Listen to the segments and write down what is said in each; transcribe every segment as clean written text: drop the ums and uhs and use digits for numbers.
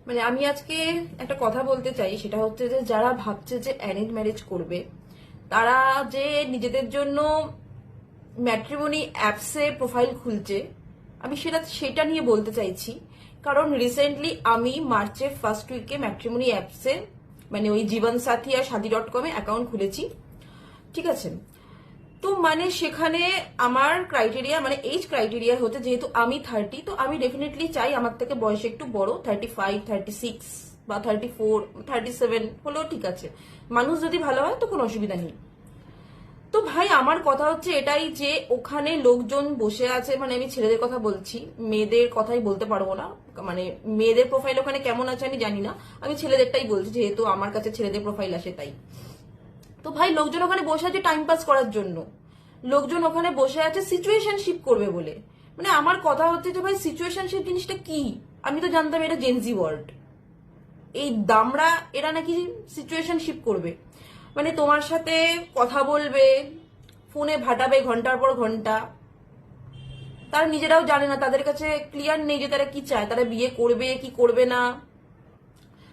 মানে আমি আজকে একটা কথা বলতে চাই, সেটা হচ্ছে যে যারা ভাবছে যে অ্যারেঞ্জ ম্যারেজ করবে, তারা যে নিজেদের জন্য ম্যাট্রিমনি অ্যাপসে প্রোফাইল খুলছে, আমি সেটা নিয়ে বলতে চাইছি। কারণ রিসেন্টলি আমি মার্চের ফার্স্ট উইকে ম্যাট্রিমনি অ্যাপসে মানে ওই জীবন সাথী আর শাদি.com-এ অ্যাকাউন্ট খুলেছি, ঠিক আছে। তো মানে সেখানে আমার ক্রাইটেরিয়া মানে এইজ ক্রাইটেরিয়া হচ্ছে, যেহেতু আমি 30, তো আমি ডেফিনেটলি চাই আমার থেকে বয়সে একটু বড়, 35, 36 বা 34, 37 হলেও ঠিক আছে, মানুষ যদি ভালো হয় তো কোনো অসুবিধা নেই। তো ভাই আমার কথা হচ্ছে এটাই যে ওখানে লোকজন বসে আছে, মানে আমি ছেলেদের কথা বলছি, মেয়েদের কথাই বলতে পারবো না, মানে মেয়েদের প্রোফাইল ওখানে কেমন আছে আমি জানি না, আমি ছেলেদেরটাই বলছি যেহেতু আমার কাছে ছেলেদের প্রোফাইল আসে তাই। তো ভাই লোকজন ওখানে বসে আছে টাইম পাস করার জন্য, লোকজন ওখানে বসে আছে সিচুয়েশনশিপ করবে বলে। মানে আমার কথা হচ্ছে যে ভাই সিচুয়েশনশিপ জিনিসটা কি, আমি তো জানতাম এটা জেনজি ওয়ার্ড, এই দামড়া এরা নাকি সিচুয়েশনশিপ করবে, মানে তোমার সাথে কথা বলবে, ফোনে ভাটাবে ঘন্টার পর ঘন্টা, তারা নিজেরাও জানে না, তাদের কাছে ক্লিয়ার নেই যে তারা কি চায়, তারা বিয়ে করবে কি করবে না।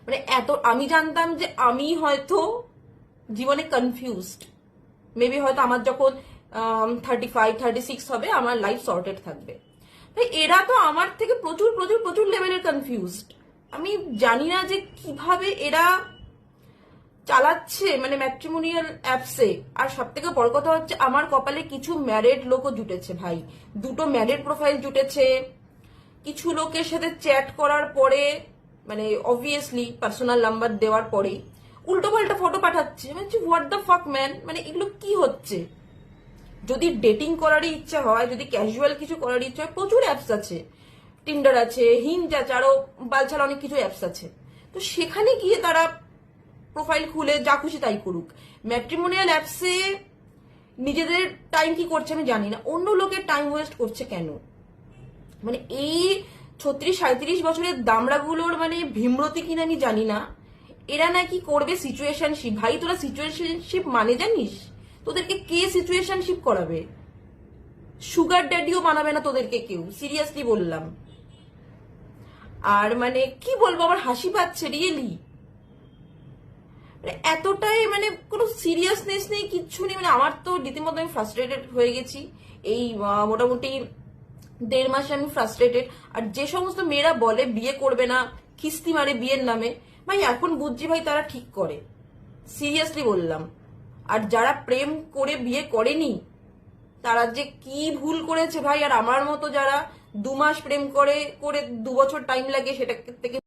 মানে এত আমি জানতাম যে আমি হয়তো জীবনে কনফিউজড, মেবি হয়তো আমার যখন 35, 36 হবে আমার লাইফ সর্টেড থাকবে। ভাই এরা তো আমার থেকে প্রচুর প্রচুর প্রচুর লেভেলের কনফিউজড। আমি জানি না যে কিভাবে এরা চালাচ্ছে মানে ম্যাট্রিমোনিয়াল অ্যাপসে। আর সব থেকে বড় কথা হচ্ছে আমার কপালে কিছু ম্যারিড লোকও জুটেছে ভাই, দুটো ম্যারিড প্রোফাইল জুটেছে। কিছু লোকের সাথে চ্যাট করার পরে মানে অবভিয়াসলি পার্সোনাল নাম্বার দেওয়ার পরে উল্টো পাল্টা ফটো পাঠাচ্ছে, মানে হোয়াট দ্য ফাক ম্যান, মানে এগুলো কি হচ্ছে। যদি ডেটিং করারই ইচ্ছা হয়, যদি ক্যাজুয়াল কিছু করার ইচ্ছা হয়, প্রচুর অ্যাপস আছে, টিন্ডার আছে, হিঞ্জ আছে, আরো বালছাল অনেক কিছু অ্যাপস আছে। তো সেখানে গিয়ে তারা প্রোফাইল খুলে যা খুশি তাই করুক। ম্যাট্রিমোনিয়াল অ্যাপসে নিজেদের টাইম কি করছে আমি জানি না, অন্য লোকের টাইম ওয়েস্ট করছে কেন। মানে এই 36-37 বছরের দামড়াগুলোর মানে ভীমরতি কিনা আমি জানি না, এরা নাকি করবে সিচুয়েশনশিপ। ভাই তোরা সিচুয়েশনশিপ মানে জানিস? তোদেরকে কে সিচুয়েশনশিপ করাবে? সুগার ড্যাডিও বানাবে না তোদেরকে কেউ, সিরিয়াসলি বললাম। আর মানে কি বলবো, আমার হাসি পাচ্ছে রিয়েলি, এতটাই মানে কোনো সিরিয়াসনেস নেই, কিচ্ছু নেই। মানে আমার তো রীতিমতো আমি ফ্রাস্ট্রেটেড হয়ে গেছি এই মোটামুটি 1.5 মাসে আমি ফ্রাস্ট্রেটেড। আর যে সমস্ত মেয়েরা বলে বিয়ে করবে না, খিস্তি মারে বিয়ের নামে, ভাই এখন বুঝছি ভাই তারা ঠিক করে, সিরিয়াসলি বললাম। আর যারা প্রেম করে বিয়ে করেনি তারা যে কি ভুল করেছে ভাই। আর আমার মতো যারা 2 মাস প্রেম করে করে 2 বছর টাইম লাগে সেটা থেকে